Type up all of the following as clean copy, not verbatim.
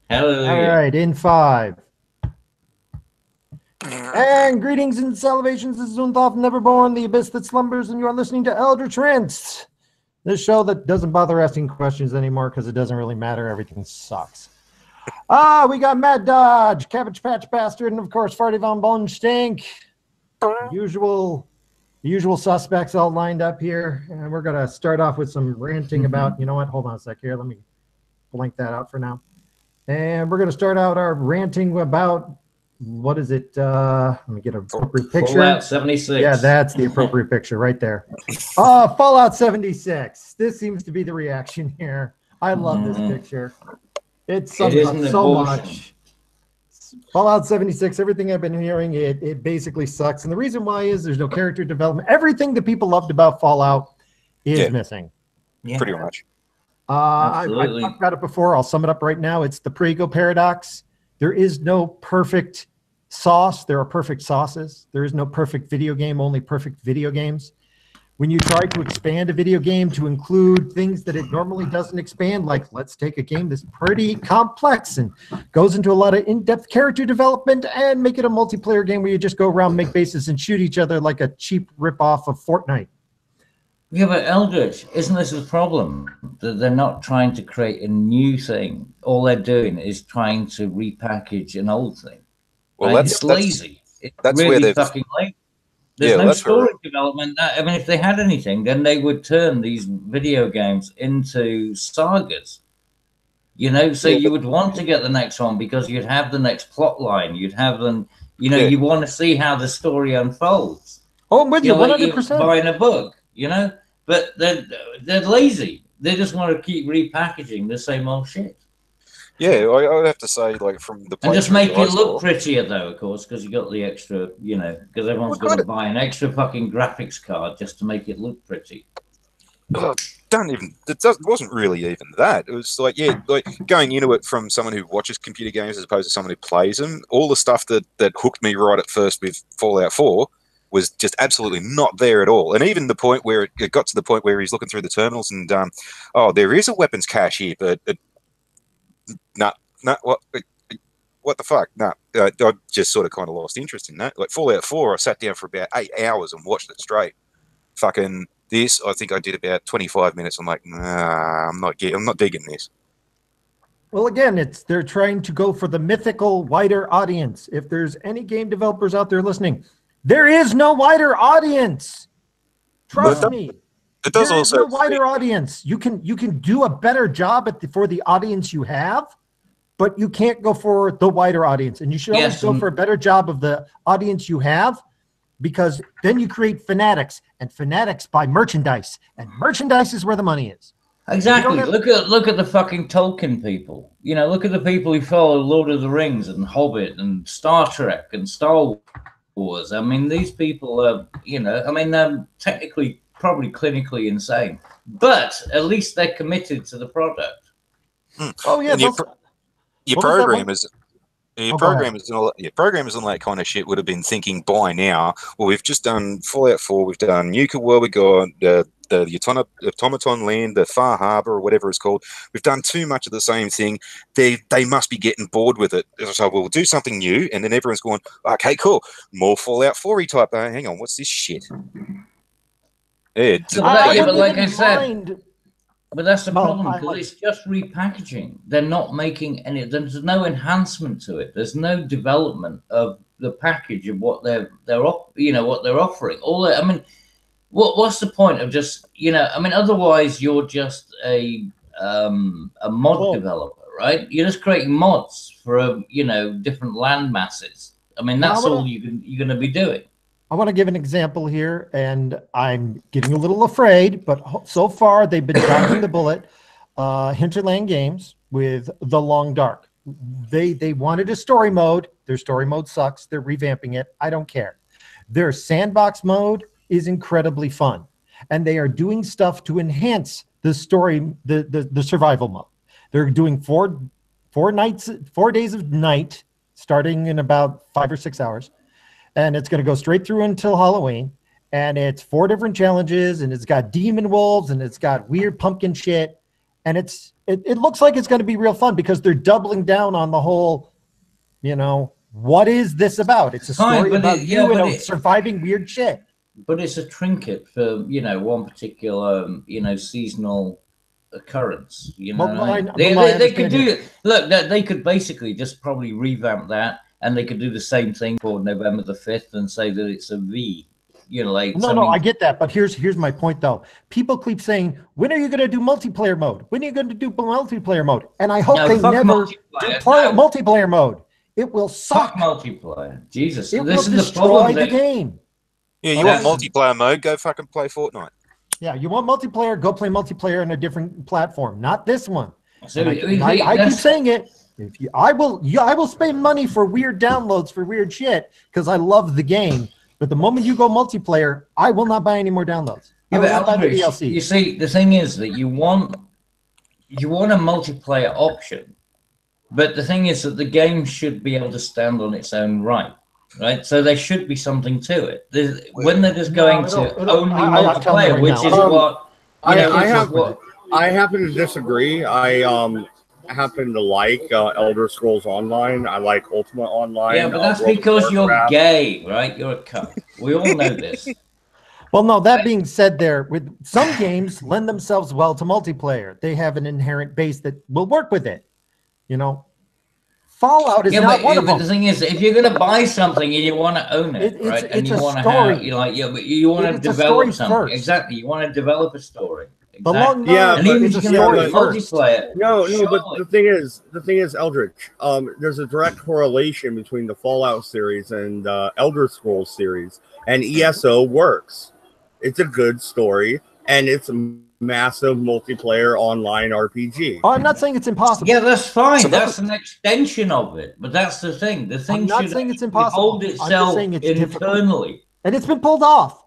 All Hallelujah. right, in 5. And greetings and salvations. This is Unthoff Neverborn, The-Abyss-That-Slumbers, and you are listening to Eldritch Rants. This show that doesn't bother asking questions anymore because it doesn't really matter. Everything sucks. We got Mad Dodge, Cabbage Patch Bastard, and of course, Farty Von Bone Stink. Usual suspects all lined up here. And we're going to start off with some ranting about, you know what? Hold on a sec here. Let me blank that out for now. And we're going to start out our ranting about, what is it? Let me get an appropriate picture. Fallout 76. Yeah, that's the appropriate picture right there. Fallout 76. This seems to be the reaction here. I love this picture. It sums up so much. Fallout 76, everything I've been hearing, it basically sucks. And the reason why is there's no character development. Everything that people loved about Fallout is missing. Yeah. Pretty much. I've talked about it before. I'll sum it up right now. It's the Prego paradox. There is no perfect sauce. There are perfect sauces. There is no perfect video game, only perfect video games. When you try to expand a video game to include things that it normally doesn't expand, like let's take a game that's pretty complex and goes into a lot of in-depth character development and make it a multiplayer game where you just go around, make bases, and shoot each other like a cheap ripoff of Fortnite. Yeah, but Eldritch, isn't this the problem? That they're not trying to create a new thing. All they're doing is trying to repackage an old thing. Well, right? It's lazy. It's really where they've fucking lazy. There's no story development. I mean, if they had anything, then they would turn these video games into sagas. You know, so you would want to get the next one because you'd have the next plot line. You'd have them, you know, you want to see how the story unfolds. Oh, I'm with you 100%. Like buying a book, you know, but they're lazy. They just want to keep repackaging the same old shit. Yeah, I would have to say, like, from the and just make it look prettier, though, of course, because you got the extra, you know, because everyone's got to buy an extra fucking graphics card just to make it look pretty. It wasn't really even that. It was like, like going into it from someone who watches computer games as opposed to someone who plays them. All the stuff that hooked me right at first with Fallout 4 was just absolutely not there at all. And even the point where it got to the point where he's looking through the terminals and, there is a weapons cache here, but what the fuck? No, I just sort of kind of lost interest in that. Like Fallout 4, I sat down for about 8 hours and watched it straight. Fucking this, I think I did about 25 minutes. I'm like, nah, I'm not digging this. Well, again, they're trying to go for the mythical wider audience. If there's any game developers out there listening, there is no wider audience. Trust me. It does also no wider audience. You can do a better job for the audience you have, but you can't go for the wider audience. And you should always go for a better job of the audience you have, because then you create fanatics, and fanatics buy merchandise, and merchandise is where the money is. Exactly. Look at the fucking Tolkien people. You know, look at the people who follow Lord of the Rings and Hobbit and Star Trek and Star Wars. I mean, these people are, you know, I mean, they're technically probably clinically insane, but at least they're committed to the product. Oh yeah, your programmers and all that kind of shit would have been thinking by now, well, we've just done Fallout 4, we've done Nuka World, we got the Automaton Land, the Far Harbor, or whatever it's called. We've done too much of the same thing. They must be getting bored with it. So we'll do something new, and then everyone's going, okay, cool, more Fallout 4-y type. Hang on, what's this shit? But like I said, but that's the problem, because it's just repackaging. They're not making any. There's no enhancement to it. There's no development of the package of what they're offering. I mean, what's the point of just, you know? I mean, otherwise you're just a mod developer, right? You're just creating mods for different land masses. I mean, that's all you're going to be doing. I want to give an example here, and I'm getting a little afraid, but so far they've been dodging the bullet. Hinterland Games with The Long Dark. They wanted a story mode. Their story mode sucks. They're revamping it. I don't care. Their sandbox mode is incredibly fun, and they are doing stuff to enhance the story, the survival mode. They're doing 4 days of night, starting in about 5 or 6 hours. And it's going to go straight through until Halloween. And it's 4 different challenges. And it's got demon wolves. And it's got weird pumpkin shit. and it looks like it's going to be real fun because they're doubling down on the whole, you know, what is this about? It's a story about you and surviving weird shit. But it's a trinket for, you know, one particular, you know, seasonal occurrence. You know, they could do it. Look, they could basically just probably revamp that, and they could do the same thing for November the 5th and say that it's a V. You know, like no, I get that, but here's my point though. People keep saying, when are you going to do multiplayer mode? When are you going to do multiplayer mode? And I hope they never do multiplayer mode. It will suck. Fuck multiplayer. Jesus, it will destroy the game. Yeah, you want multiplayer mode? Go fucking play Fortnite. Yeah, you want multiplayer? Go play multiplayer on a different platform, not this one. So I keep saying it. I will spend money for weird downloads for weird shit because I love the game. But the moment you go multiplayer, I will not buy any more downloads. Yeah, but Eldritch, you see, the thing is that you want a multiplayer option, but the thing is that the game should be able to stand on its own right. Right, so there should be something to it. When they're just going to only multiplayer, which is what I happen to disagree. I happen to like Elder Scrolls Online. I like Ultima Online. Yeah, but that's because you're gay, right? You're a cunt. We all know this. Well, no, that being said, with some games lend themselves well to multiplayer. They have an inherent base that will work with it. You know. Fallout is not one of them. The thing is, if you're going to buy something and you want to own it, right, and you want to have, you want to develop something. Exactly, you want to develop a story. Exactly. And even if you can multiplayer. No, but the thing is, Eldritch. There's a direct correlation between the Fallout series and Elder Scrolls series, and ESO works. It's a good story, and it's massive multiplayer online RPG. Oh, I'm not saying it's impossible. Yeah, that's fine. So that's an extension of it. But that's the thing. The thing should saying it's impossible. Hold itself internally. Difficult. And it's been pulled off.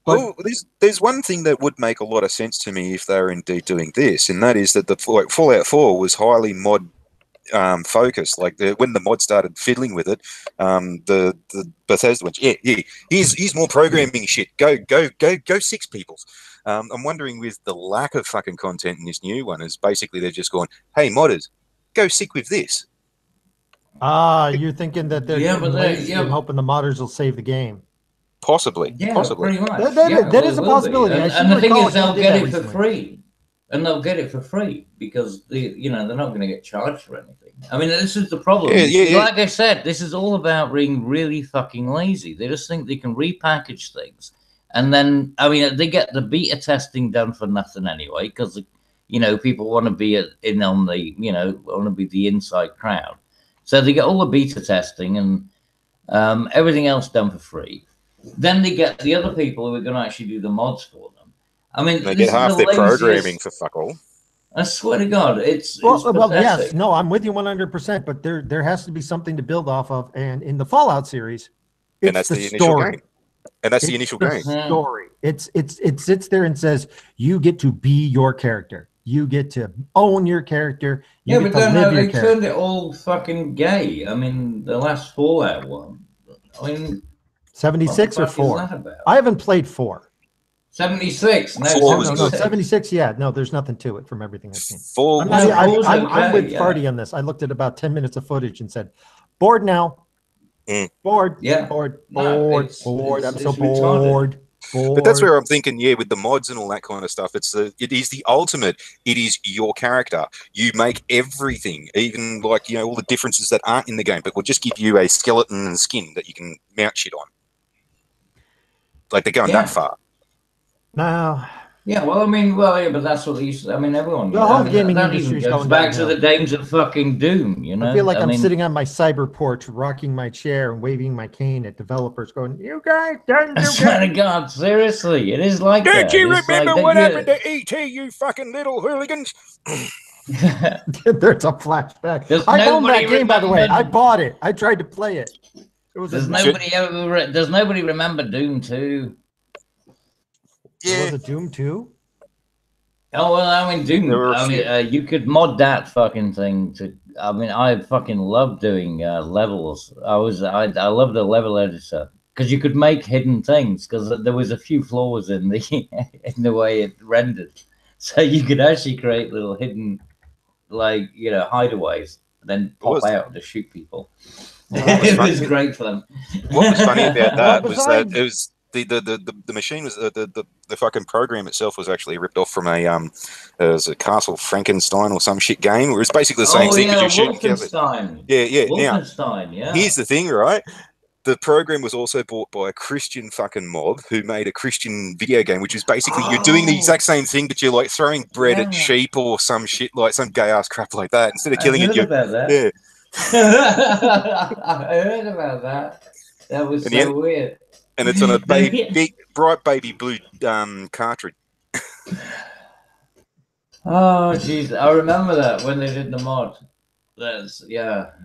But there's one thing that would make a lot of sense to me if they were indeed doing this, and that is that the Fallout 4 was highly mod focused. Like when the mod started fiddling with it, the Bethesda went, here's more programming shit. Go 6 peoples. I'm wondering with the lack of fucking content in this new one is basically they're just going, hey modders, go sick with this. You're thinking that they're and hoping the modders will save the game. Possibly. Yeah, possibly. Pretty much. That is a possibility. And the thing is they'll get it for free. And they'll get it for free because they're not going to get charged for anything. I mean, this is the problem. Like I said, this is all about being really fucking lazy. They just think they can repackage things. And then, I mean, they get the beta testing done for nothing anyway, because, people want to be want to be the inside crowd. So they get all the beta testing and everything else done for free. Then they get the other people who are going to actually do the mods for them. I mean, they get half their programming for fuck all. I swear to God, it's yes, no, I'm with you 100%, but there has to be something to build off of. And in the Fallout series, it's the initial game. And that's the initial game. Story. It sits there and says you get to be your character. You get to own your character. But then they turned it all fucking gay. I mean, the last Fallout one. I mean, 76 or 4? I haven't played 4. 76. No, 76. Yeah, no, there's nothing to it from everything I've seen. I'm with Farty on this. I looked at about 10 minutes of footage and said, bored now. Bored. Yeah. Bored. I'm so bored. But that's where I'm thinking, with the mods and all that kind of stuff, it is the ultimate. It is your character. You make everything, even like, all the differences that aren't in the game, but we'll just give you a skeleton and skin that you can mount shit on. Like they're going that far. No. Yeah, well, I mean, but that's what these. I mean, everyone. The whole gaming industry goes back to the days of fucking Doom. I feel like I'm sitting on my cyber porch, rocking my chair and waving my cane at developers, going, "You guys don't do I swear to God, seriously, it is like that. Don't you remember what happened to E.T., you fucking little hooligans? There's a flashback. I own that game, by the way. I bought it. I tried to play it. Does nobody remember Doom 2? Yeah. Was it Doom 2? Oh, well, I mean, Doom. You could mod that fucking thing to. I mean, I fucking love doing levels. I love the level editor because you could make hidden things because there was a few flaws in the way it rendered. So you could actually create little hidden, like, you know, hideaways, and then pop out to shoot people. It was great for them. What was funny about that was that besides- it was the machine was the fucking program itself was actually ripped off from a it was a Castle Frankenstein or some shit game where it's basically the same thing, but you're shooting Wolfenstein. Yeah. Wolfenstein, Now, here's the thing, right? The program was also bought by a Christian fucking mob who made a Christian video game, which is basically you're doing the exact same thing, but you're like throwing bread at sheep or some shit, like some gay ass crap like that. Instead of killing it, you're yeah. I heard about that. That was so weird. And it's on a big, bright baby blue cartridge. Oh, jeez. I remember that when they did the mod. That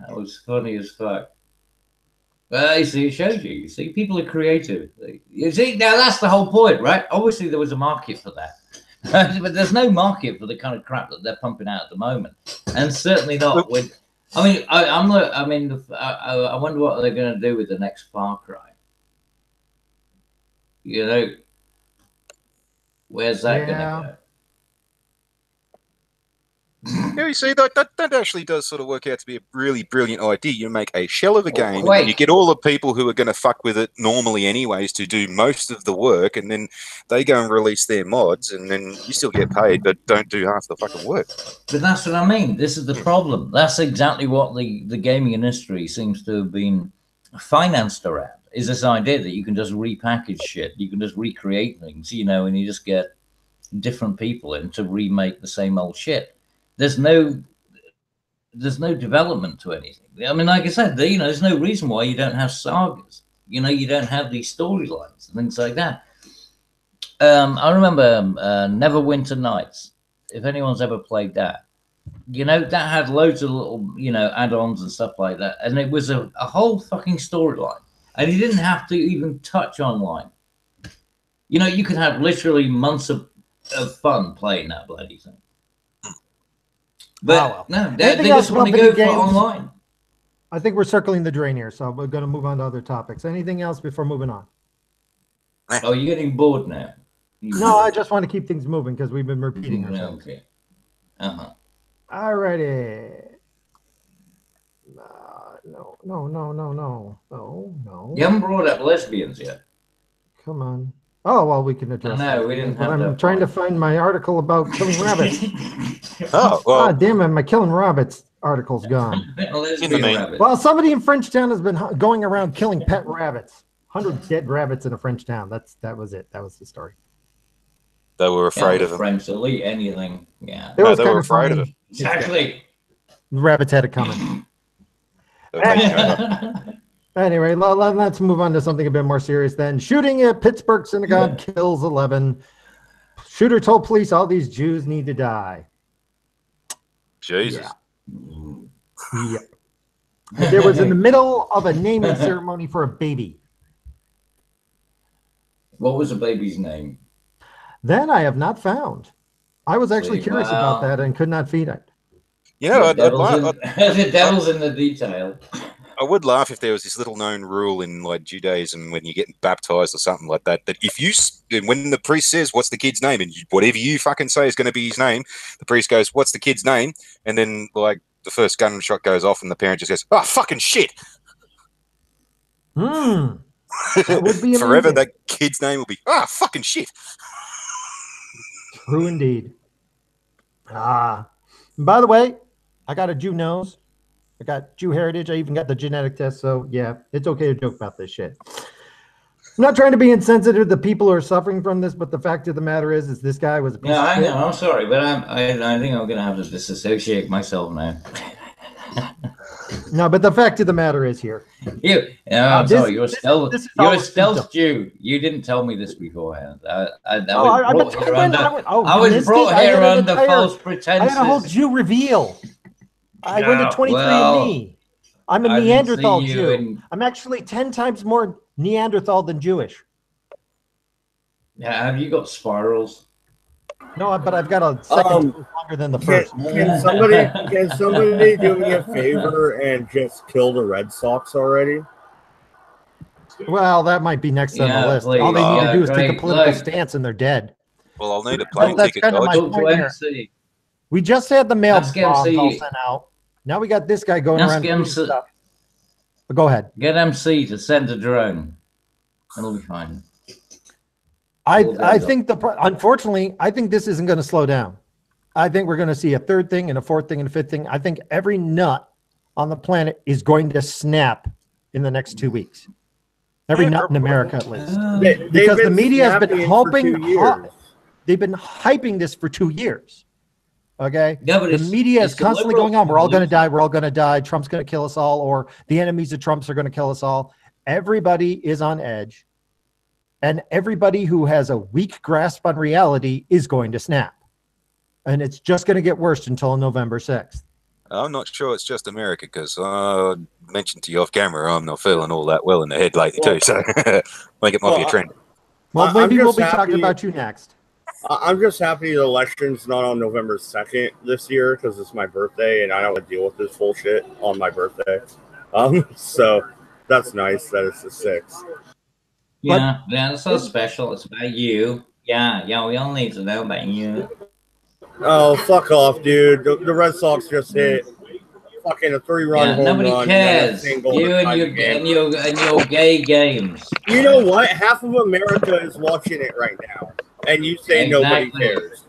was funny as fuck. Well, you see, it shows you. You see, people are creative. You see, now that's the whole point, right? Obviously, there was a market for that. But there's no market for the kind of crap that they're pumping out at the moment. And certainly not with... I mean, I wonder what they're going to do with the next Far Cry. You know, where's that going to go? Yeah, you see, that actually does sort of work out to be a really brilliant idea. You make a shell of a game, and you get all the people who are going to fuck with it normally anyways to do most of the work, and then they go and release their mods, and then you still get paid, but don't do half the fucking work. But that's what I mean. This is the problem. That's exactly what the gaming industry seems to have been financed around, is this idea that you can just repackage shit. You can just recreate things, you know, and you just get different people in to remake the same old shit. There's no development to anything. I mean, like I said, you know, there's no reason why you don't have sagas. You know, you don't have these storylines and things like that. I remember Neverwinter Nights. If anyone's ever played that, you know, that had loads of little, you know, add-ons and stuff like that. And it was a whole fucking storyline. And you didn't have to even touch online. You know, you could have literally months of fun playing that bloody thing. But no, they just want to go for online. I think we're circling the drain here, so we're going to move on to other topics. Anything else before moving on? Oh, you're getting bored now? No, I just want to keep things moving because we've been repeating ourselves. Okay. Alrighty. No. You haven't brought up lesbians yet. Come on. Oh, well, we can address that. We didn't have I'm trying to find my article about killing rabbits. Oh, well. Ah, damn it, my killing rabbits article's gone. Well, somebody in Frenchtown has been going around killing pet rabbits. 100 dead rabbits in a French town. That was it. That was the story. They were afraid of them. French, they'll eat anything. Yeah. They were afraid of it. Exactly. The rabbits had it coming. Anyway, let's move on to something a bit more serious then. Shooting at Pittsburgh synagogue kills 11. Shooter told police all these Jews need to die. Jesus. Yeah. There was in the middle of a naming ceremony for a baby. What was the baby's name? That I have not found. I was actually curious about that and could not feed it. Yeah, the devil's in the detail. I would laugh if there was this little known rule in like Judaism when you get baptized or something like that, that if you, when the priest says, what's the kid's name? And whatever you fucking say is going to be his name, the priest goes, what's the kid's name? And then like the first gunshot goes off and the parent just goes, oh, fucking shit. That would be forever amazing. That kid's name will be, ah, fucking shit. True indeed. By the way, I got a Jew nose. I got Jew heritage. I even got the genetic test. So, yeah, it's okay to joke about this shit. I'm not trying to be insensitive to the people who are suffering from this, but the fact of the matter is this guy was a piece of I shit. know. I'm sorry, but I think I'm going to have to disassociate myself now. No, but the fact of the matter is here. I'm sorry. You're a stealth Jew. You didn't tell me this beforehand. I was brought here under false pretenses. I had a whole Jew reveal. I went to 23andMe. I'm a Neanderthal Jew. I'm actually 10 times more Neanderthal than Jewish. Yeah, have you got spirals? No, but I've got a second longer than the first. Can somebody do me a favor and just kill the Red Sox already? Well, that might be next on the list. Please. All they need to do is take a political stance and they're dead. Well, I'll need a plane that's ticket. kind of my Dodge. point here. MC. We just had the mail Ask bombs all MC. sent out. Now we got this guy going Ask around doing MC. stuff. But go ahead. Get MC to send a drone. It'll be fine. I think unfortunately, I think this isn't going to slow down. I think we're going to see a third thing and a fourth thing and a fifth thing. I think every nut on the planet is going to snap in the next 2 weeks. Every nut in America, at least. Because the media has been they've been hyping this for 2 years. Okay? Yeah, but the media is constantly going on. We're all going to die. We're all going to die. Trump's going to kill us all, or the enemies of Trump's are going to kill us all. Everybody is on edge. And everybody who has a weak grasp on reality is going to snap. And it's just going to get worse until November 6th. I'm not sure it's just America, because I mentioned to you off camera, I'm not feeling all that well in the head lately too. So I think it might be a trend. Well, maybe we'll be talking about you next. I'm just happy the election's not on November 2nd this year, because it's my birthday and I don't have to deal with this bullshit on my birthday. So that's nice that it's the 6th. Yeah, that's so special. It's about you. Yeah, we all need to know about you. Oh, fuck off, dude. The Red Sox just hit fucking a 3-run home nobody run. Cares. You and your gay games. You know what? Half of America is watching it right now. And you say nobody cares.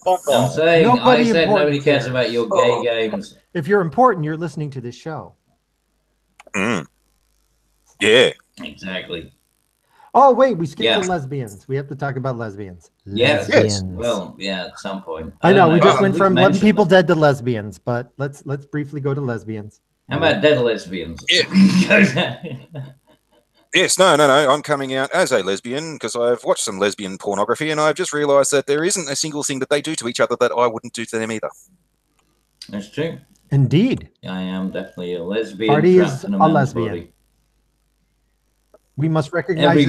Fuck off. I'm saying, I said nobody cares about your gay games. If you're important, you're listening to this show. Yeah. Exactly. Oh, wait, we skipped the lesbians. We have to talk about lesbians. Yes. Lesbians. Well, yeah, at some point. I know, we just went from 11 people dead to lesbians, but let's briefly go to lesbians. How about dead lesbians? Yeah. Yes, no. I'm coming out as a lesbian because I've watched some lesbian pornography and I've just realised that there isn't a single thing that they do to each other that I wouldn't do to them either. That's true. Indeed. I am definitely a lesbian. Party is a lesbian. Body. We must recognize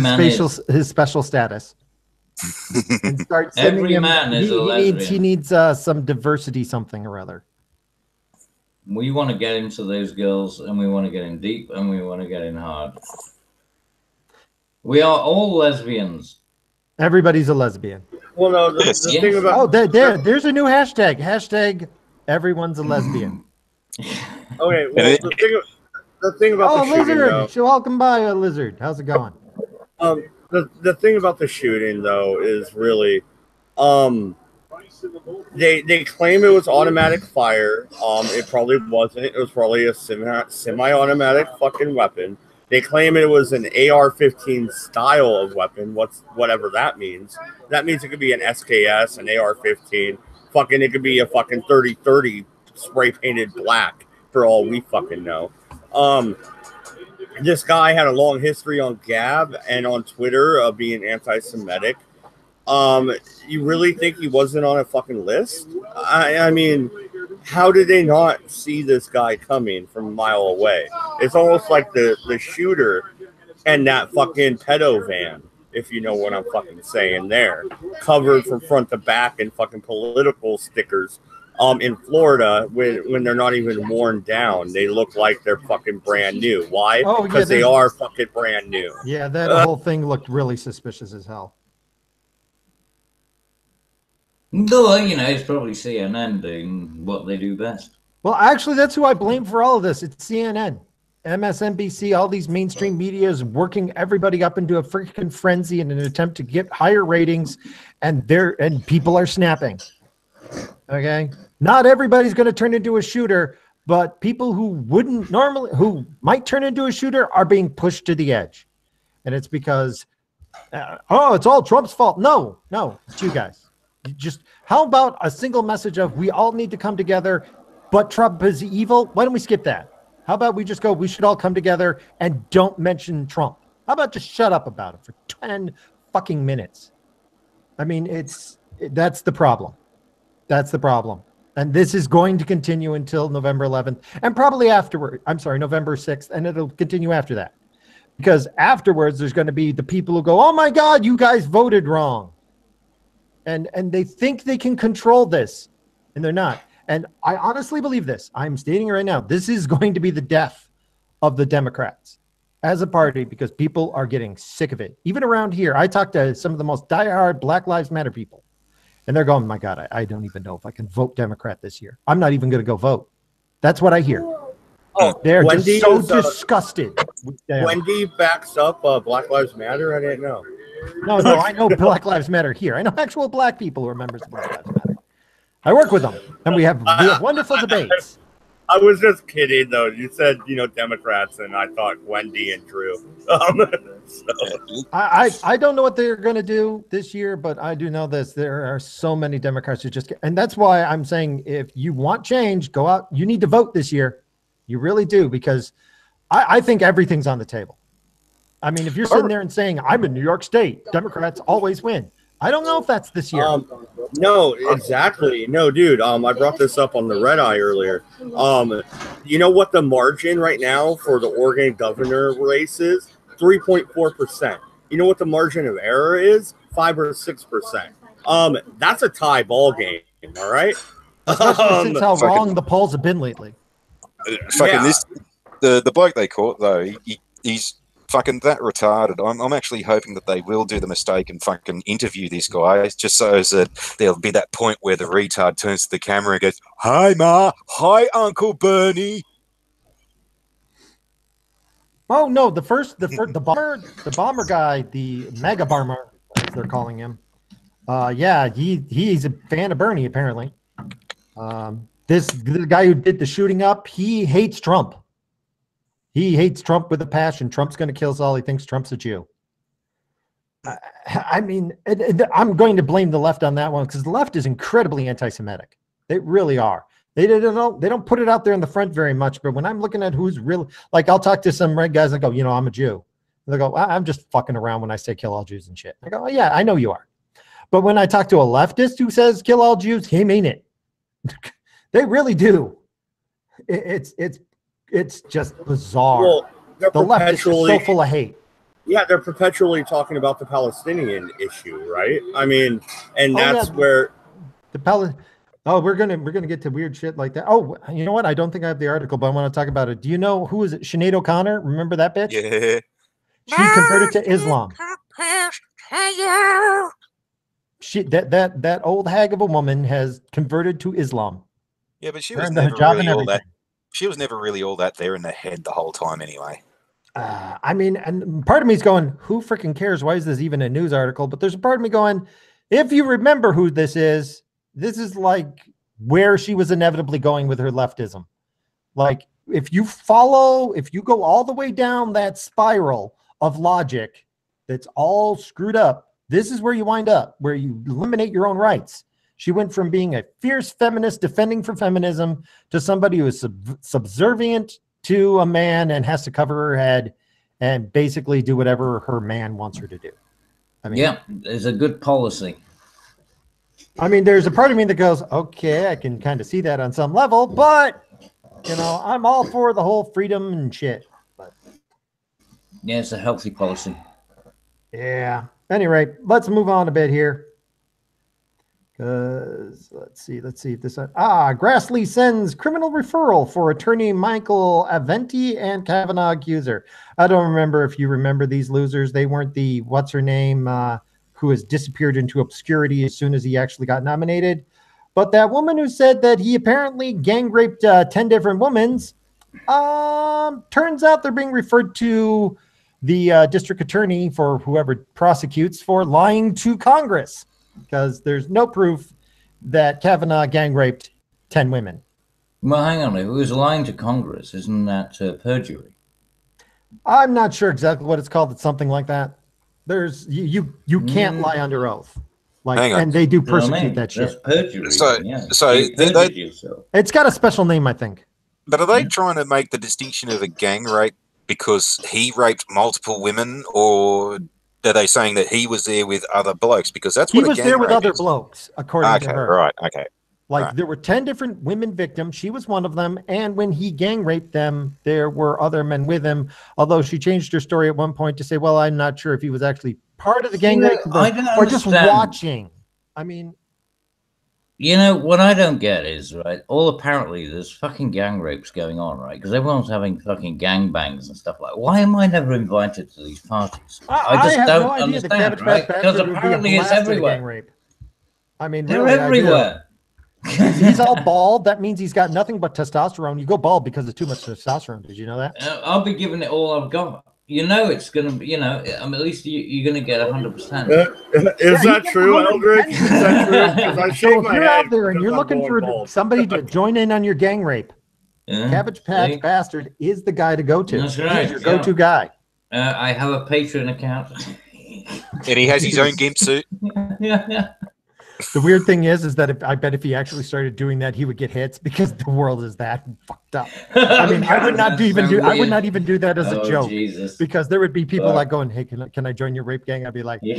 his special status and start sending him. He needs some diversity, something or other. We want to get into those girls, and we want to get in deep, and we want to get in hard. We are all lesbians. Everybody's a lesbian. Well, no, the thing about there's a new hashtag. Hashtag everyone's a lesbian. Okay, well, the thing about the shooting, Lizard! Welcome by, Lizard. How's it going? The thing about the shooting, though, is really, they claim it was automatic fire. It probably wasn't. It was probably a semi-automatic fucking weapon. They claim it was an AR-15 style of weapon. Whatever that means. That means it could be an SKS, an AR-15. Fucking, it could be a fucking 30-30 spray painted black for all we fucking know. This guy had a long history on Gab and on Twitter of being anti-Semitic. You really think he wasn't on a fucking list? I mean, how did they not see this guy coming from a mile away? It's almost like the shooter and that fucking pedo van, if you know what I'm fucking saying there, covered from front to back in fucking political stickers. In Florida, when they're not even worn down, they look like they're fucking brand new. Why? Because they are fucking brand new. Yeah, that whole thing looked really suspicious as hell. No, it's probably CNN doing what they do best. Well, actually, that's who I blame for all of this. It's CNN, MSNBC, all these mainstream media is working everybody up into a freaking frenzy in an attempt to get higher ratings, and people are snapping. Okay, not everybody's going to turn into a shooter, but people who might turn into a shooter are being pushed to the edge, and it's because it's all Trump's fault. No, it's you guys. How about a single message of we all need to come together, but Trump is evil? Why don't we skip that? How about we just go, we should all come together and don't mention Trump? How about just shut up about it for 10 fucking minutes? I mean, that's the problem. That's the problem. And this is going to continue until November 11th and probably afterward. I'm sorry, November 6th, and it'll continue after that. Because afterwards, there's going to be the people who go, oh my God, you guys voted wrong. And they think they can control this, and they're not. And I honestly believe this. I'm stating it right now. This is going to be the death of the Democrats as a party because people are getting sick of it. Even around here, I talked to some of the most diehard Black Lives Matter people. And they're going, my God, I don't even know if I can vote Democrat this year. I'm not even going to go vote. That's what I hear. Oh, They're Wendy just so is, disgusted. Wendy backs up Black Lives Matter. I didn't know. No, I know Black Lives Matter here. I know actual black people who are members of Black Lives Matter. I work with them, and we have wonderful debates. I was just kidding, though. You said, Democrats, and I thought Wendy and Drew. I don't know what they're going to do this year, but I do know this. There are so many Democrats who and that's why I'm saying if you want change, go out. You need to vote this year. You really do, because I think everything's on the table. I mean, if you're sitting there and saying, I'm in New York State, Democrats always win. I don't know if that's this year. No, exactly. No, dude. I brought this up on the Red Eye earlier. You know what the margin right now for the Oregon governor race is? 3.4%. You know what the margin of error is? 5 or 6%. That's a tie ball game. All right. Especially since how wrong the polls have been lately. The bloke they caught though, he's fucking that retarded. I'm actually hoping that they will do the mistake and fucking interview this guy, just so that there'll be that point where the retard turns to the camera and goes, "Hi, Ma. Hi, Uncle Bernie." Oh no, the bomber guy, the mega bomber, as they're calling him. He's a fan of Bernie apparently. The guy who did the shooting up, he hates Trump. He hates Trump with a passion. Trump's going to kill us all. He thinks Trump's a Jew. I mean, I'm going to blame the left on that one because the left is incredibly anti-Semitic. They really are. They don't put it out there in the front very much. But when I'm looking at who's really, like, I'll talk to some red guys and go, I'm a Jew. And they go, I'm just fucking around when I say kill all Jews and shit. I go, oh, yeah, I know you are. But when I talk to a leftist who says kill all Jews, he mean it. They really do. It's just bizarre. Well, the left is so full of hate. Yeah, they're perpetually talking about the Palestinian issue, right? I mean, and that's where we're gonna get to weird shit like that. Oh, you know what? I don't think I have the article, but I want to talk about it. Do you know who is it? Sinead O'Connor? Remember that bitch? Yeah. She converted to Islam. That old hag of a woman has converted to Islam. Yeah, but she was never really all that. She was never really all that there in the head the whole time anyway. I mean, and part of me is going, who freaking cares? Why is this even a news article? But there's a part of me going, if you remember who this is like where she was inevitably going with her leftism. Like, if you go all the way down that spiral of logic that's all screwed up, this is where you wind up, where you eliminate your own rights. She went from being a fierce feminist defending for feminism to somebody who is subservient to a man and has to cover her head and basically do whatever her man wants her to do. I mean, yeah, it's a good policy. I mean, there's a part of me that goes, okay, I can kind of see that on some level, but I'm all for the whole freedom and shit. But yeah, it's a healthy policy. Yeah. Anyway, let's move on a bit here. Let's see if this Grassley sends criminal referral for attorney Michael Aventi and Kavanaugh accuser. I don't remember if you remember these losers. They weren't the what's her name who has disappeared into obscurity as soon as he actually got nominated, but that woman who said that he apparently gang raped 10 different women. Turns out they're being referred to the district attorney for whoever prosecutes for lying to Congress. Because there's no proof that Kavanaugh gang raped 10 women. Well, hang on. If it was lying to Congress, isn't that perjury? I'm not sure exactly what it's called. It's something like that. There's you can't lie under oath. And they do persecute that shit. That's perjury. It's got a special name, I think. But are they trying to make the distinction of a gang rape because he raped multiple women, or are they saying that he was there with other blokes? Because that's what he was there with other blokes, according to her. Right. Okay. There were 10 different women victims. She was one of them. And when he gang raped them, there were other men with him. Although she changed her story at one point to say, well, I'm not sure if he was actually part of the gang rape or just watching. I mean, what I don't get is, right, apparently there's fucking gang rapes going on, right? Because everyone's having fucking gang bangs and stuff like that. Why am I never invited to these parties? I just don't understand, right? Because apparently it's everywhere. I mean, they're really, everywhere. He's all bald. That means he's got nothing but testosterone. You go bald because of too much testosterone. Did you know that? I'll be giving it all I've got. You know, it's gonna be. You know, I mean, at least you're gonna get 100%. Is that true, Eldritch? Is that true? Because I So shave if my you're head out there and because you're I'm looking going for bald. somebody to join in on your gang rape, Cabbage Patch Bastard is the guy to go to. That's right. He's your go-to guy. I have a Patreon account. And he has his own gimp suit. Yeah. The weird thing is that I bet if he actually started doing that, he would get hits because the world is that fucked up. I mean, I would not even do that as a joke, Jesus. because there would be people like going, "Hey, can I join your rape gang?" I'd be like, Hey,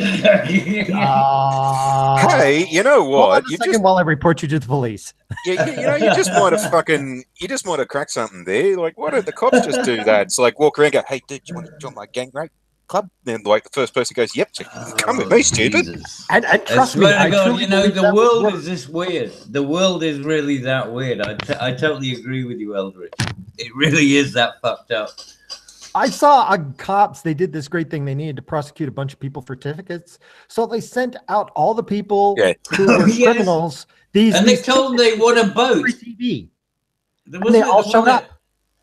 you know hold on what? a second while I report you to the police. Yeah, you know, you just might have cracked something there. Like, why don't the cops just do that? It's like walk around and go, "Hey, dude, you want to join my gang rape club?" Then like the first person goes, "Yep, come with me, stupid." Jesus. And trust me, I God, you know, the world is this weird. The world is really that weird. I totally agree with you, Eldritch. It really is that fucked up. I saw cops. They did this great thing. They needed to prosecute a bunch of people for certificates, so they sent out all the people who were criminals. They told them they won a boat. TV. And they all showed up.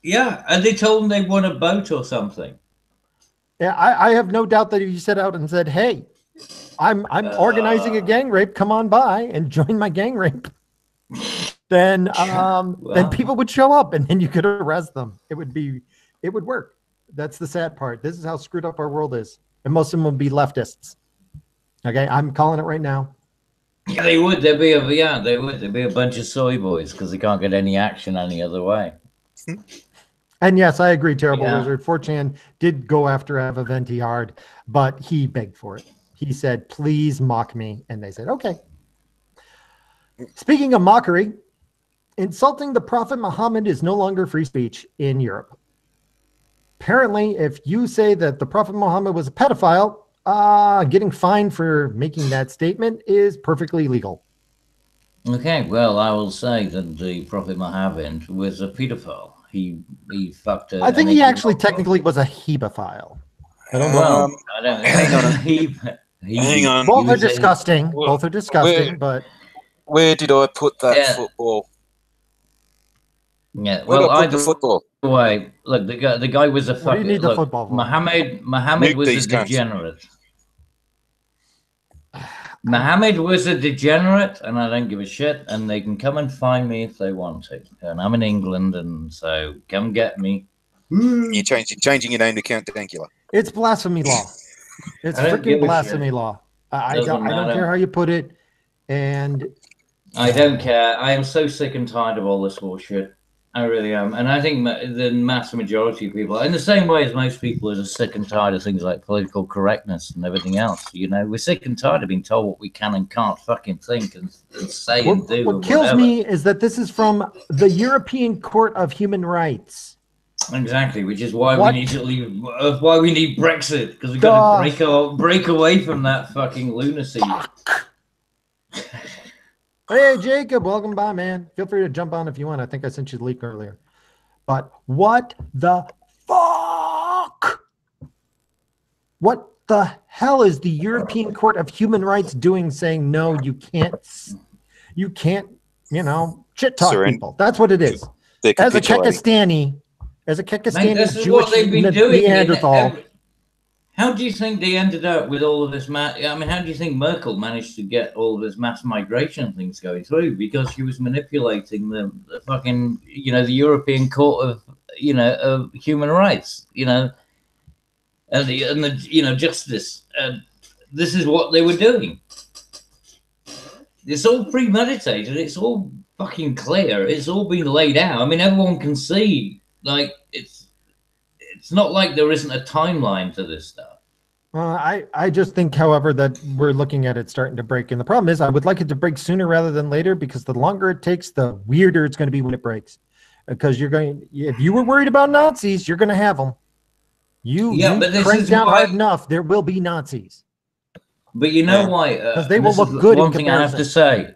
Yeah, and they told them they won a boat or something. Yeah, I have no doubt that if you set out and said, "Hey, I'm organizing a gang rape. Come on by and join my gang rape," then people would show up, and then you could arrest them. It would work. That's the sad part. This is how screwed up our world is, and most of them would be leftists. Okay, I'm calling it right now. Yeah, they would. There'd be a bunch of soy boys because they can't get any action any other way. And yes, I agree, Terrible Wizard. 4chan did go after Avaventi hard, but he begged for it. He said, "Please mock me." And they said, "Okay." Speaking of mockery, insulting the Prophet Muhammad is no longer free speech in Europe. Apparently, if you say that the Prophet Muhammad was a pedophile, getting fined for making that statement is perfectly legal. Okay, well, I will say that the Prophet Muhammad was a pedophile. He fucked her. I think he actually technically was a hebephile. I don't know. I don't. Hang on. Both are disgusting. Both are disgusting. But where did I put that football? Yeah. Well, either football. Way, look, the guy was a fucking. What do you need the football for? Muhammad was a degenerate. Muhammad was a degenerate, and I don't give a shit. And they can come and find me if they want to. And I'm in England, and so come get me. You're changing your name to Count Dankula. It's blasphemy law. It's freaking blasphemy law. I don't care how you put it, and I don't care. I am so sick and tired of all this bullshit. I really am. And I think the mass majority of people, in the same way as most people are sick and tired of things like political correctness and everything else, you know, we're sick and tired of being told what we can and can't fucking think and say and do. What kills me is that this is from the European Court of Human Rights. Exactly, which is why we need to leave. Why we need Brexit, because we've got to break away from that fucking lunacy. Hey, Jacob, welcome by, man. Feel free to jump on if you want. I think I sent you the link earlier. But what the fuck? What the hell is the European Court of Human Rights doing saying, no, you can't, you know, shit talk people. That's what it is. As a Kekistani Jewish Neanderthal. How do you think they ended up with all of this how do you think Merkel managed to get all of this mass migration things going through? Because she was manipulating the fucking, you know, the European Court of, you know, of Human Rights, you know, and the you know, justice. This is what they were doing. It's all premeditated. It's all fucking clear. It's all been laid out. I mean, everyone can see, like, it's not like there isn't a timeline to this stuff. I just think, however, that we're looking at it starting to break. And the problem is I would like it to break sooner rather than later, because the longer it takes, the weirder it's going to be when it breaks. Because if you were worried about Nazis, you're going to have them. You crank down hard enough, there will be Nazis. But you know why? Because they will look good in comparison. One thing I have to say.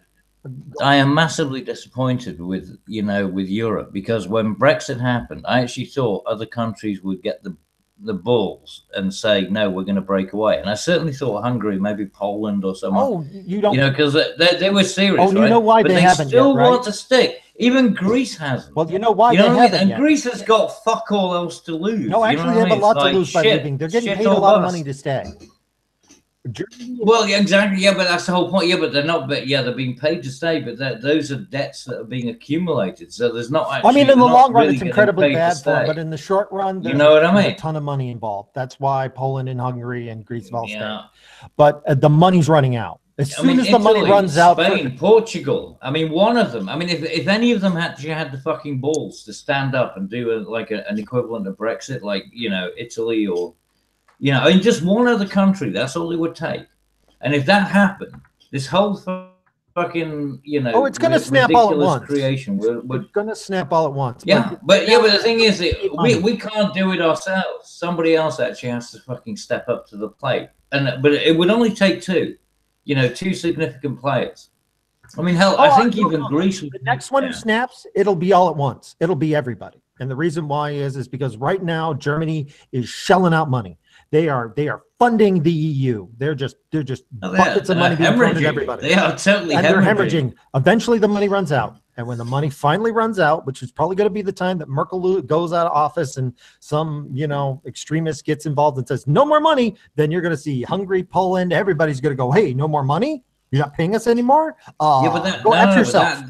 I am massively disappointed with Europe, because when Brexit happened, I actually thought other countries would get the the bulls and say, no, we're going to break away. And I certainly thought Hungary, maybe Poland or someone. Oh, you don't. You know, because they were serious. Oh, you know why but they haven't still yet, right? want to stick. Even Greece hasn't. Well, you know why you know they haven't And yet. Greece has got fuck all else to lose. No, actually, they have a lot to lose by leaving. They're getting paid a lot of money to stay. Well, yeah, exactly. Yeah, but that's the whole point. Yeah, but they're not. But yeah, they're being paid to stay. But those are debts that are being accumulated. So there's not. Actually, I mean, in the long run, really it's incredibly bad for them. stay. But in the short run, you know what I mean. A ton of money involved. That's why Poland and Hungary and Greece have all stayed. But the money's running out. As soon as the money runs out, Spain, Portugal. I mean, one of them. I mean, if any of them actually had the fucking balls to stand up and do an equivalent of Brexit, like Italy or. I mean, just one other country, that's all it would take. And if that happened, this whole fucking, it's going to snap all at once. Creation it's going to snap all at once. Yeah, but the thing is, we can't do it ourselves. Somebody else actually has to fucking step up to the plate. But it would only take two significant players. I mean, hell, I think even Greece. The next one who snaps, it'll be all at once. It'll be everybody. And the reason why is because right now Germany is shelling out money. They are funding the EU. They're just buckets of money being thrown at everybody. They are totally and they're hemorrhaging. Eventually, the money runs out, and when the money finally runs out, which is probably going to be the time that Merkel goes out of office and some extremist gets involved and says no more money, then you're going to see Hungary, Poland, everybody's going to go, hey, no more money. You're not paying us anymore. Go after yourself.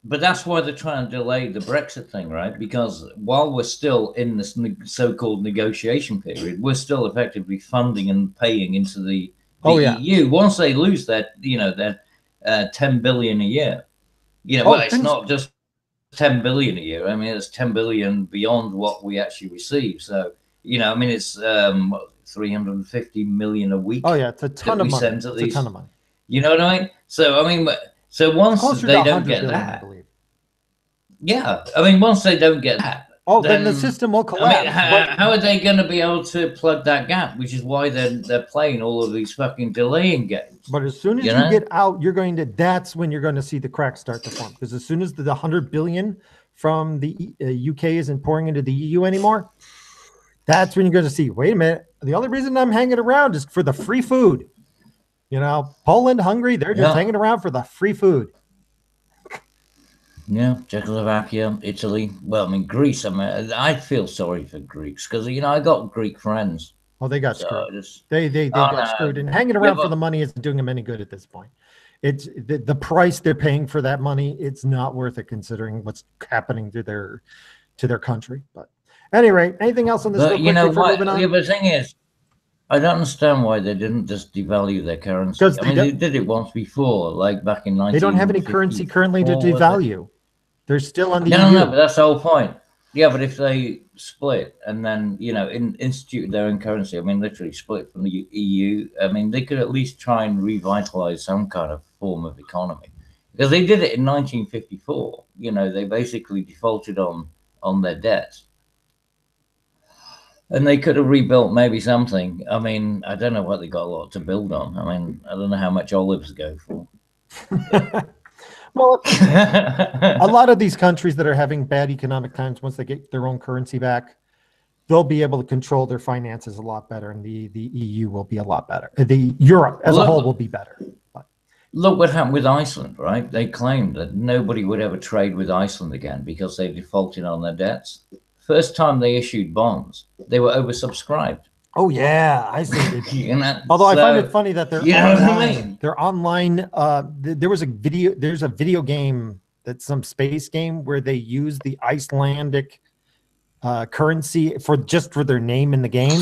But that's why they're trying to delay the Brexit thing, right? Because while we're still in this so-called negotiation period, we're still effectively funding and paying into the EU. Once they lose their 10 billion a year, it's not just 10 billion a year. I mean, it's 10 billion beyond what we actually receive. So, I mean, it's 350 million a week. Oh yeah, it's a ton of money. It's a ton of money. You know what I mean? So I mean. So once they don't get that, once they don't get that, then the system will collapse. I mean, how are they going to be able to plug that gap? Which is why they're playing all of these fucking delaying games. But as soon as you get out, that's when you're going to see the cracks start to form. Because as soon as the 100 billion from the UK isn't pouring into the EU anymore, that's when you're going to see, wait a minute, the only reason I'm hanging around is for the free food. Poland, Hungary, they're just hanging around for the free food. Yeah, Czechoslovakia, Italy. Well, I mean, Greece. I mean, I feel sorry for Greeks because I got Greek friends. Oh, they got screwed. They got screwed, and hanging around for the money isn't doing them any good at this point. It's the price they're paying for that money. It's not worth it considering what's happening to their country. But anyway, anything else on this? But you know what? The other thing is, I don't understand why they didn't just devalue their currency. I mean, they did it once before, like back in 1954. They don't have any currency currently to devalue. They're still on the EU. No, but that's the whole point. Yeah, but if they split and then, institute their own currency, I mean, literally split from the EU, I mean, they could at least try and revitalize some kind of form of economy. Because they did it in 1954. They basically defaulted on their debts. And they could have rebuilt maybe something. I mean, I don't know what they got a lot to build on. I mean, I don't know how much olives go for. Well, a lot of these countries that are having bad economic times, once they get their own currency back, they'll be able to control their finances a lot better, and the EU will be a lot better. The Europe as a whole will be better. But. Look what happened with Iceland, right? They claimed that nobody would ever trade with Iceland again because they defaulted on their debts. First time they issued bonds, they were oversubscribed. Oh yeah, I see. Although I find it funny that they're online. They're online. There's a video game that's some space game where they use the Icelandic currency for their name in the game,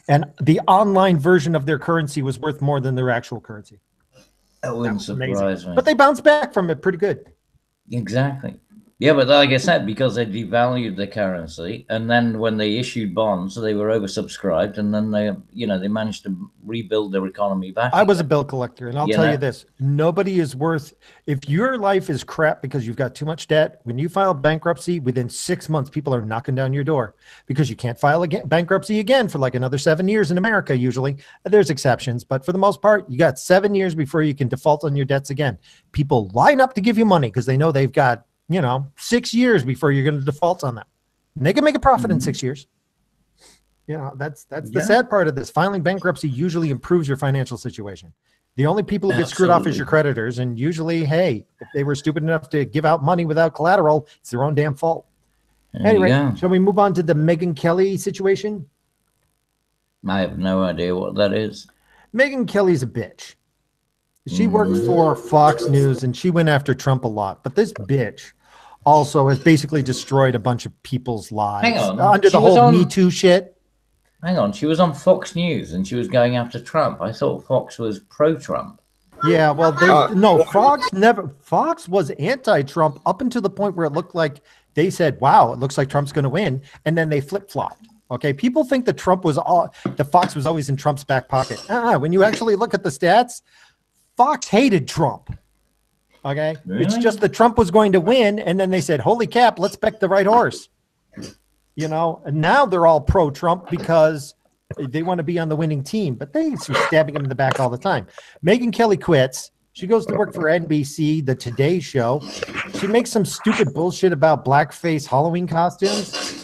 and the online version of their currency was worth more than their actual currency. That wouldn't surprise me. But they bounced back from it pretty good. Exactly. Yeah, but like I said, because they devalued the currency, and then when they issued bonds, they were oversubscribed, and then they managed to rebuild their economy back. I was a bill collector, and I'll tell you this: nobody is worth. If your life is crap because you've got too much debt, when you file bankruptcy, within 6 months, people are knocking down your door because you can't file bankruptcy again for like another 7 years in America. Usually, there's exceptions, but for the most part, you got 7 years before you can default on your debts again. People line up to give you money because they know they've got 6 years before you're going to default on them. And they can make a profit in 6 years. You know, that's the sad part of this. Filing bankruptcy usually improves your financial situation. The only people who get screwed off is your creditors. And usually, hey, if they were stupid enough to give out money without collateral, it's their own damn fault. Anyway, shall we move on to the Megyn Kelly situation? I have no idea what that is. Megyn Kelly's a bitch. She worked for Fox News and she went after Trump a lot. But this bitch also has basically destroyed a bunch of people's lives. Hang on. Under the whole Me Too shit. Hang on. She was on Fox News and she was going after Trump. I thought Fox was pro-Trump. Yeah, well, Fox was anti-Trump up until the point where it looked like they said, wow, it looks like Trump's going to win. And then they flip-flopped. Okay, people think that Fox was always in Trump's back pocket. When you actually look at the stats, Fox hated Trump. Okay, really? It's just that Trump was going to win, and then they said, holy cap, let's pick the right horse. You know, and now they're all pro-Trump because they want to be on the winning team, but they're stabbing him in the back all the time. Megyn Kelly quits. She goes to work for NBC, the Today Show. She makes some stupid bullshit about blackface Halloween costumes.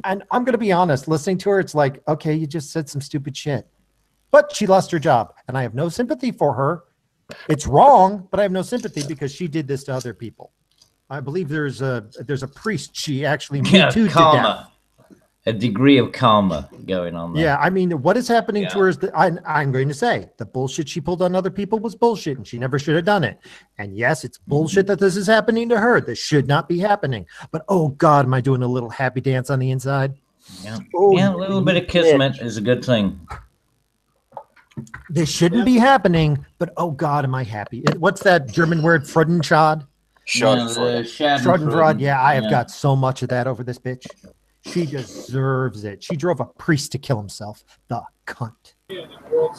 And I'm going to be honest, listening to her, it's like, okay, you just said some stupid shit. But she lost her job, and I have no sympathy for her. It's wrong, but I have no sympathy because she did this to other people. I believe there's a priest she actually Me Too'd to death. A degree of karma going on there. Yeah, I mean, what is happening to her is that I'm going to say the bullshit she pulled on other people was bullshit, and she never should have done it. And yes, it's bullshit that this is happening to her. This should not be happening. But oh God, am I doing a little happy dance on the inside? Yeah, a little bit of kismet is a good thing. This shouldn't be happening, but oh God, am I happy? What's that German word? Freudenschad? Schadenfreude. Yeah, I have got so much of that over this bitch. She deserves it. She drove a priest to kill himself. The cunt.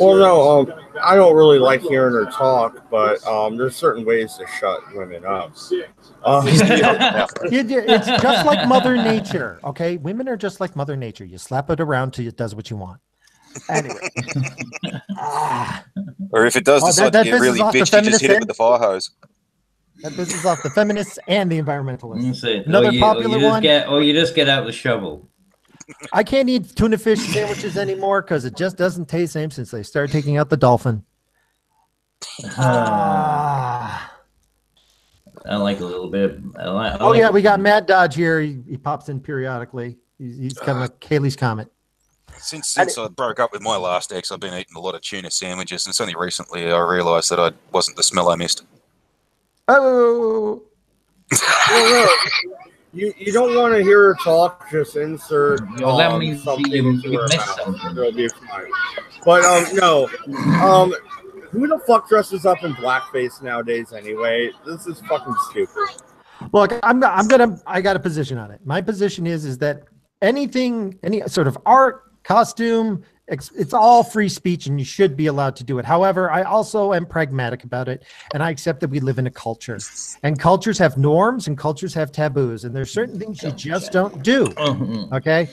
Well, no, I don't really like hearing her talk, but there's certain ways to shut women up. It's just like Mother Nature, okay? Women are just like Mother Nature. You slap it around till it does what you want. Anyway. Or if it does decide to get really bitchy, just hit it with the fire hose. That pisses off the feminists and the environmentalists. Another popular one. Or you just get out the shovel. I can't eat tuna fish sandwiches anymore because it just doesn't taste the same since they started taking out the dolphin. I like a little bit. Yeah, we got Matt Dodge here. He pops in periodically. He's kind of like Kaylee's Comet. Since I broke up with my last ex, I've been eating a lot of tuna sandwiches, and it's only recently I realised that I wasn't the smell I missed. Oh. You don't want to hear her talk, just insert that means something you into her missed mouth. something. It'll be fine. But no. Who the fuck dresses up in blackface nowadays anyway? This is fucking stupid. Look, I got a position on it. My position is that any sort of art, costume, it's all free speech and you should be allowed to do it. However, I also am pragmatic about it, and I accept that we live in a culture, and cultures have norms and cultures have taboos, and there's certain things you just don't do. Okay,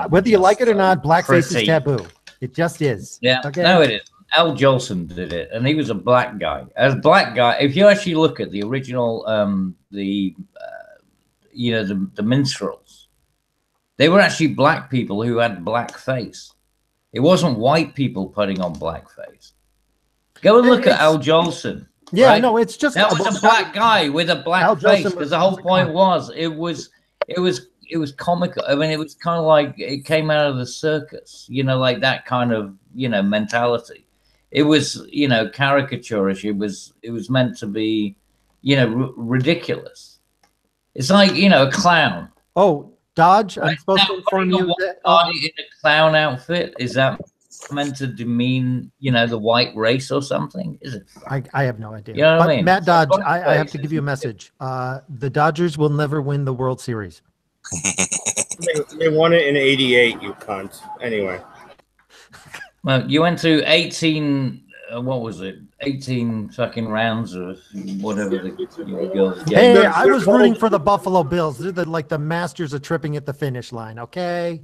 whether you like it or not, blackface is taboo. It just is. Yeah, okay? No, it is. Al Jolson did it, and he was a black guy. As a black guy, if you actually look at the original, the minstrels, they were actually black people who had black face. It wasn't white people putting on blackface. Go and look at Al Jolson. Yeah, right? no, it's just that was a black guy with a black face, because the whole point was it was comical. I mean, it was kind of like it came out of the circus, like that kind of mentality. It was caricaturish. It was meant to be ridiculous. It's like a clown. Oh. Dodge, I'm supposed to inform you that in a clown outfit, is that meant to demean, the white race or something? Is it? I have no idea. You know what I mean? Matt Dodge, I have to give you a message. The Dodgers will never win the World Series. They won it in '88, you cunt. Anyway. Well, you went to 18. What was it? 18 fucking rounds or whatever the girls get. Hey, I was rooting for the Buffalo Bills. They're the masters of tripping at the finish line. Okay.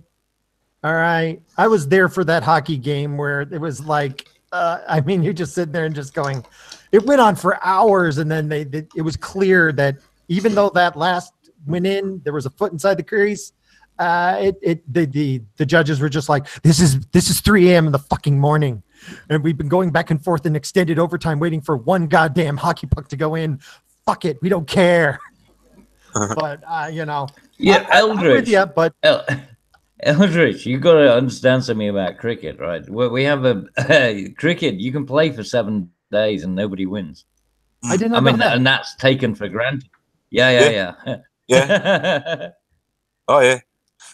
All right. I was there for that hockey game where it was like, you're just sitting there and just going, it went on for hours. And then it was clear that even though that last went in, there was a foot inside the crease. The judges were just like, this is 3 a.m. in the fucking morning, and we've been going back and forth in extended overtime waiting for one goddamn hockey puck to go in. Fuck it, we don't care. But yeah, Eldritch. Yeah, but Eldritch, you got to understand something about cricket, right? We have a cricket. You can play for 7 days and nobody wins. I didn't know that. And that's taken for granted. Yeah. Oh yeah.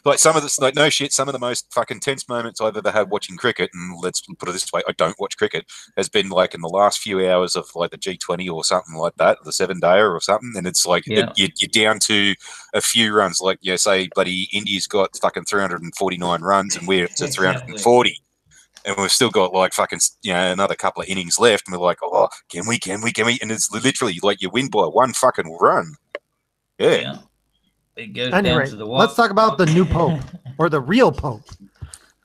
Like some of the most fucking tense moments I've ever had watching cricket, and let's put it this way, I don't watch cricket, has been like in the last few hours of like the G20 or something like that, the 7-dayer or something, and it's like you're down to a few runs. Like, say, bloody India's got fucking 349 runs, and we're to 340. And we've still got like fucking another couple of innings left, and we're like, oh, can we? And it's literally like you win by one fucking run. Yeah. It goes anyway, down to the wall. Let's talk about the new pope, or the real pope.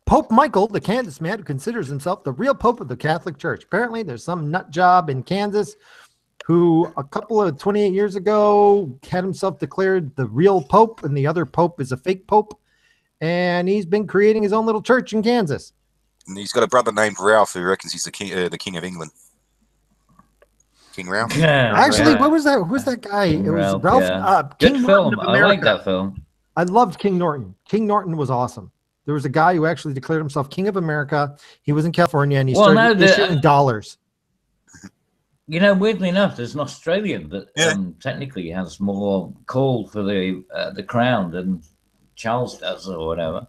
Pope Michael, the Kansas man who considers himself the real pope of the Catholic Church. Apparently, there's some nut job in Kansas who a couple of 28 years ago had himself declared the real pope, and the other pope is a fake pope. And he's been creating his own little church in Kansas. And he's got a brother named Ralph who reckons he's the king of England. King Ralph. Yeah. Actually, what was that? Who was that guy? King it was Ralph. King Good Norton film. of I America. like that film. I loved King Norton. King Norton was awesome. There was a guy who actually declared himself King of America. He was in California, and he started issuing dollars. Weirdly enough, there's an Australian that technically has more call for the crown than Charles does, or whatever.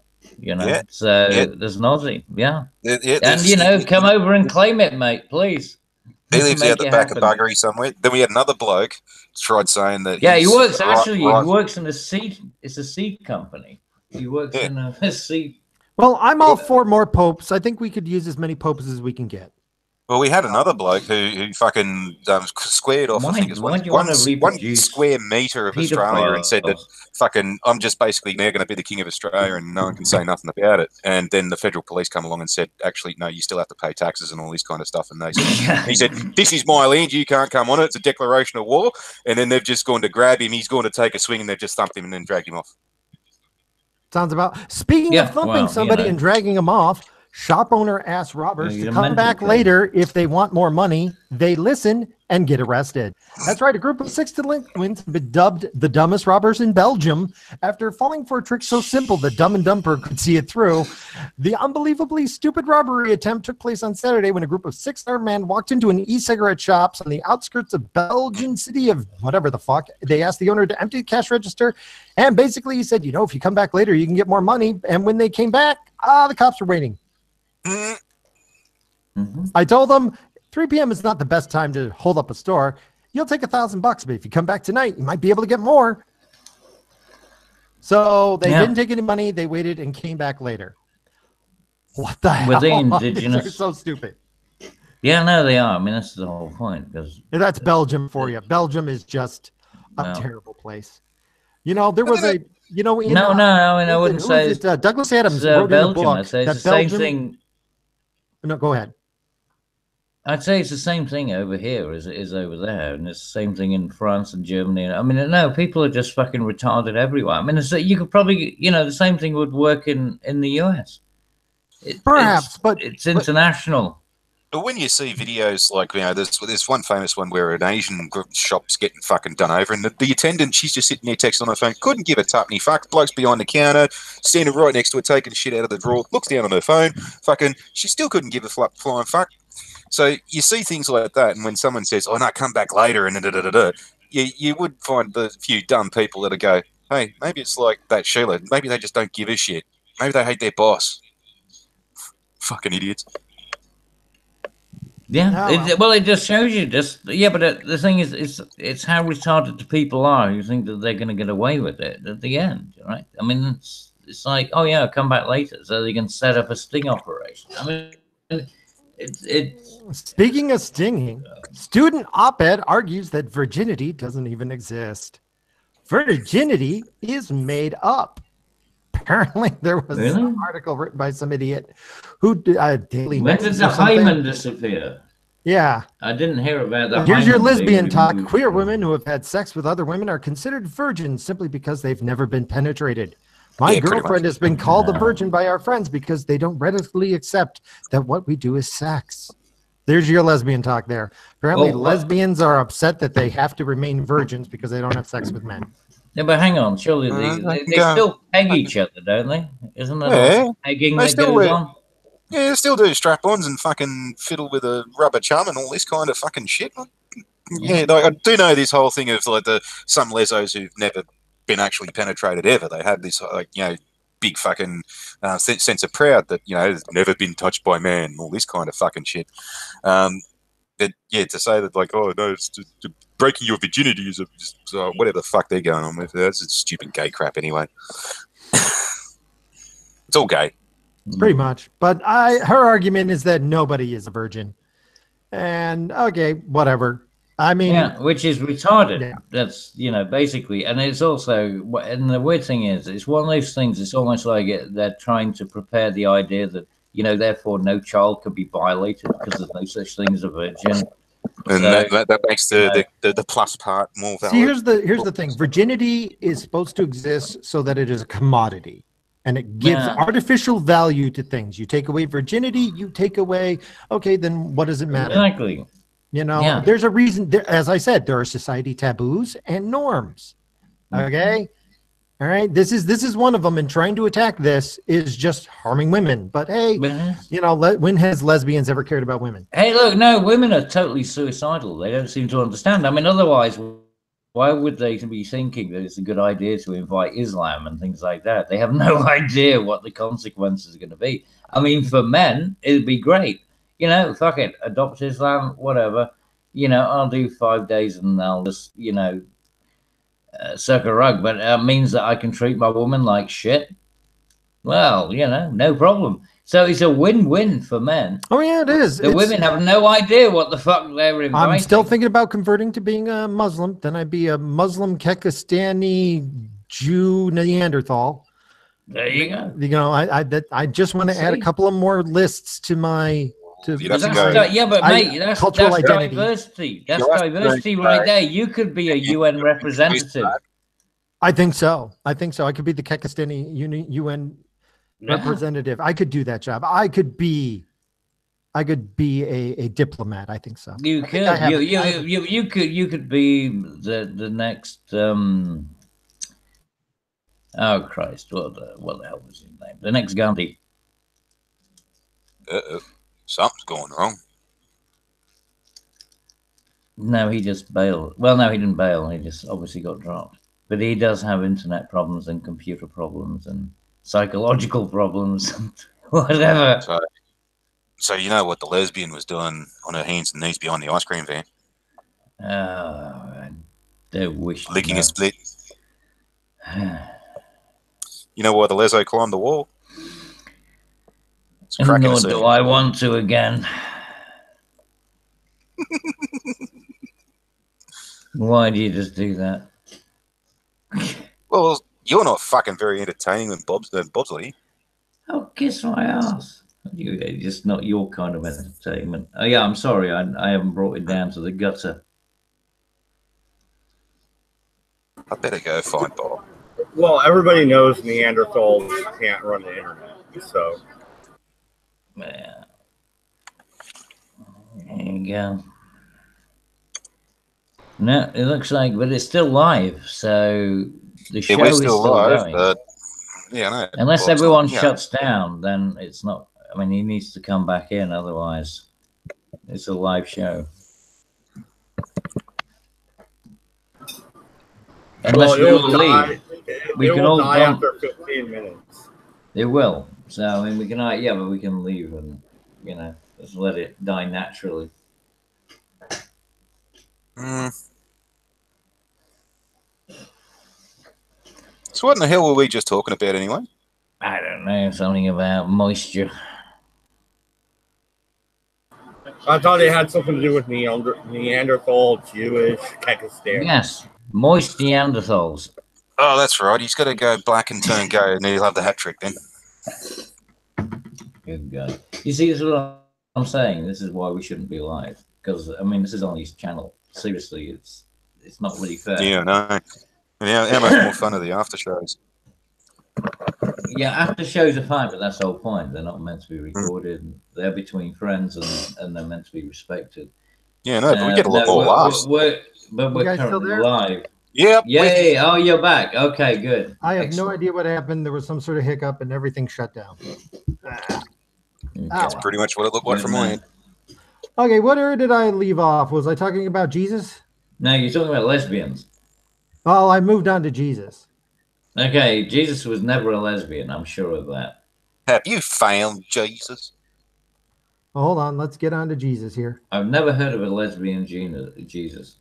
So there's an Aussie, and come over and claim it, mate, please. He lives out the back of Buggery somewhere. Then we had another bloke tried saying that. Yeah, he works he works in a seed. It's a seed company. He works in a seed. Well, I'm all for more popes. I think we could use as many popes as we can get. Well, we had another bloke who fucking squared off, I think it's one square metre of Australia and said that fucking, I'm just basically now going to be the king of Australia and no one can say nothing about it. And then the federal police come along and said, actually, no, you still have to pay taxes and all this kind of stuff. And they said, he said, this is my land, you can't come on it. It's a declaration of war. And then they've just gone to grab him. He's going to take a swing and they've just thumped him and then dragged him off. Sounds about. Speaking of thumping somebody and dragging him off, shop owner asks robbers to come back later if they want more money. They listen and get arrested. That's right. A group of 6 delinquents have been dubbed the dumbest robbers in Belgium after falling for a trick so simple that Dumb and Dumber could see it through. The unbelievably stupid robbery attempt took place on Saturday when a group of 6 armed men walked into an e-cigarette shop on the outskirts of Belgian city of whatever the fuck. They asked the owner to empty the cash register, and basically he said, if you come back later, you can get more money. And when they came back, the cops were waiting. I told them 3 p.m. is not the best time to hold up a store. You'll take $1,000, but if you come back tonight, you might be able to get more. So they didn't take any money. They waited and came back later. What the hell? Were they indigenous? They're so stupid. Yeah, no, they are. I mean, that's the whole point. That's Belgium for you. Belgium is just a terrible place. There was a... I wouldn't say it's Douglas Adams wrote in a book. I'd say it's the same thing. No, go ahead. I'd say it's the same thing over here as it is over there, and it's the same thing in France and Germany. I mean, no, people are just fucking retarded everywhere. I mean, you could probably, the same thing would work in the US. Perhaps, but it's international. But when you see videos like, there's one famous one where an Asian shop's getting fucking done over, and the attendant, she's just sitting there texting on her phone, couldn't give a tuppenny fuck. Bloke's behind the counter, standing right next to her, taking shit out of the drawer, looks down on her phone, fucking, she still couldn't give a flying fuck. So you see things like that, and when someone says, "Oh no, come back later," and you would find the few dumb people that'll go, "Hey, maybe it's like that Sheila. Maybe they just don't give a shit. Maybe they hate their boss." Fucking idiots. Yeah, it just shows you but the thing is, it's how retarded the people are who think that they're going to get away with it at the end, right? I mean, it's like, oh yeah, come back later, so they can set up a sting operation. I mean, it's speaking of stinging, student op-ed argues that virginity doesn't even exist. Virginity is made up. Apparently, there was an article written by some idiot who daily. When did the hymen disappear? Yeah, I didn't hear about that. Here's your lesbian talk. Queer women who have had sex with other women are considered virgins simply because they've never been penetrated. My girlfriend has been called a virgin by our friends because they don't readily accept that what we do is sex. There's your lesbian talk there. Apparently, lesbians are upset that they have to remain virgins because they don't have sex with men. Yeah, but hang on. Surely they still peg each other, don't they? Isn't there pegging that goes on? Yeah, they still do strap-ons and fucking fiddle with a rubber chum and all this kind of fucking shit. Yeah, like, I do know this whole thing of like some lesos who've never been actually penetrated ever. They had this big fucking sense of pride that has never been touched by man, all this kind of fucking shit. But yeah, to say that like, oh no, it's breaking your virginity is whatever the fuck they're going on with. That's just stupid gay crap anyway. It's all gay. Pretty much. But her argument is that nobody is a virgin. And okay, whatever. I mean, yeah, which is retarded. Yeah. That's, basically, and it's also, and the weird thing is, it's one of those things, it's almost like they're trying to prepare the idea that, therefore no child could be violated because there's no such thing as a virgin. And so, that makes the plus part more valid. See, here's the thing. Virginity is supposed to exist so that it is a commodity. And it gives artificial value to things. You take away virginity, you take away, okay, then what does it matter? Exactly. There's a reason. As I said, there are society taboos and norms. Okay. All right. This is one of them. And trying to attack this is just harming women. But hey, when has lesbians ever cared about women? Hey, look, no, women are totally suicidal. They don't seem to understand. I mean, otherwise, why would they be thinking that it's a good idea to invite Islam and things like that? They have no idea what the consequences are going to be. I mean, for men, it'd be great. Fuck it, adopt Islam, whatever. I'll do 5 days and I'll just, suck a rug. But it means that I can treat my woman like shit. Well, no problem. So it's a win-win for men. Oh, yeah, it is. The women have no idea what the fuck they're inviting. I'm still thinking about converting to being a Muslim. Then I'd be a Muslim, Kekistani, Jew, Neanderthal. There you go. I just want to add a couple of more lists to my... but mate, that's identity. Diversity. That's diversity right there. You could be a UN representative. I think so. I could be the Kekistani UN representative. I could do that job. I could be a diplomat. I think so. You could. You could be the next. Oh Christ! What the hell was his name? The next Gandhi. Something's going wrong. No, he just bailed. Well, no, he didn't bail. He just obviously got dropped. But he does have internet problems and computer problems and psychological problems and whatever. So you know what the lesbian was doing on her hands and knees behind the ice cream van? Oh, I don't wish. Licking a split. You know why the leso climbed the wall? Nor do I want to again. Why do you just do that? Well, you're not fucking very entertaining when Bob's are you? Oh, kiss my ass. It's just not your kind of entertainment. Oh, yeah, I'm sorry. I haven't brought it down to the gutter. I better go find Bob. Well, everybody knows Neanderthals can't run the internet, so... Yeah. There you go. No, it looks like, but it's still live, so the show is still live, going. But yeah, no, unless everyone shuts down, then it's not. I mean, he needs to come back in, otherwise, it's a live show. Unless we all leave, we can all die after 15 minutes. It will. So I mean, we can, but we can leave and just let it die naturally. So what in the hell were we just talking about anyway? I don't know, something about moisture. I thought it had something to do with Neanderthal, Jewish, Kekistan. Yes, moist Neanderthals. Oh, that's right. He's got to go black and turn gay, and he'll have the hat trick then. Good guy. You see, this is what I'm saying. This is why we shouldn't be live. Because, I mean, this is on his channel. Seriously, it's not really fair. Yeah, no. Yeah, how much more fun are the after shows? Yeah, after shows are fine, but that's the whole point. They're not meant to be recorded. They're between friends, and they're meant to be respected. Yeah, no, but we get a lot more laughs. We're guys still currently there? live. Yep. Yay! Oh, you're back. Okay, good. I have Excellent. no idea what happened. There was some sort of hiccup and everything shut down. That's pretty much what it looked like from my end. Okay, what area did I leave off? Was I talking about Jesus? No, you're talking about lesbians. Oh, I moved on to Jesus. Okay, Jesus was never a lesbian. I'm sure of that. Have you found Jesus? Well, hold on. Let's get on to Jesus here. I've never heard of a lesbian Jesus.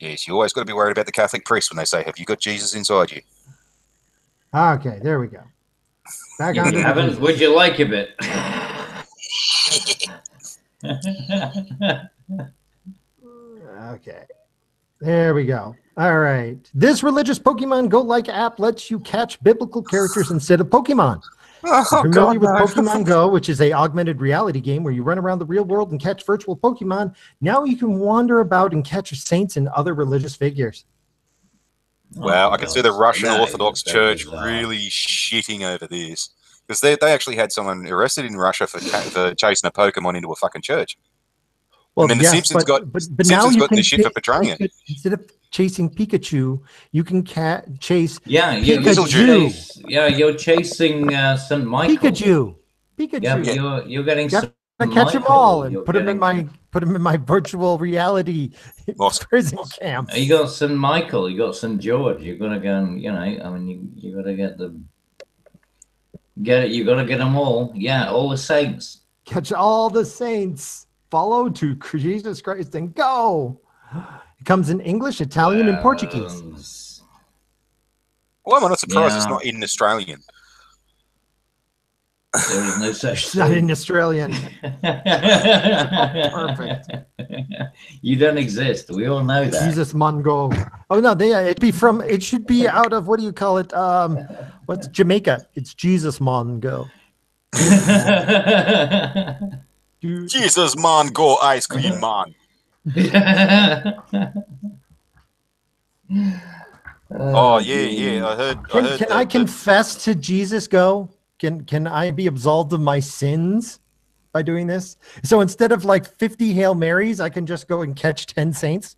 Yes, you always got to be worried about the Catholic priest when they say, "Have you got Jesus inside you?" Okay, there we go. Back If on you to haven't, Jesus. would you like a bit? Okay. There we go. All right. This religious Pokemon Go-like app lets you catch biblical characters instead of Pokemon. Oh, Familiar with no. Pokemon Go, which is a augmented reality game where you run around the real world and catch virtual Pokemon. Now you can wander about and catch saints and other religious figures. Wow, I can see the Russian That Orthodox is very Church bizarre. really shitting over this. Because they actually had someone arrested in Russia for chasing a Pokemon into a fucking church. Well, And then the yes, Simpsons got now you got can this shit for portraying it. Instead of chasing Pikachu, you can chase Pikachu. You're chasing St. Michael. Pikachu. Yeah, but you're getting. You gotta catch them all and put them in my virtual reality prison camp. You got St. Michael, you got St. George. You're gonna go and you gotta get you gotta get them all. Yeah, all the saints. Catch all the saints. Follow to Jesus Christ and go. It comes in English, Italian, and Portuguese. Well, I'm not surprised it's not in Australian. There is no such It's not in Australian. Perfect. You don't exist. We all know that. Jesus Mongo. Oh no, it should be out of, what do you call it? What's Jamaica? It's Jesus Mongo. Jesus man, go ice cream man. Oh yeah. I heard. Can I confess to Jesus? Go. Can I be absolved of my sins by doing this? So instead of like 50 Hail Marys, I can just go and catch 10 saints.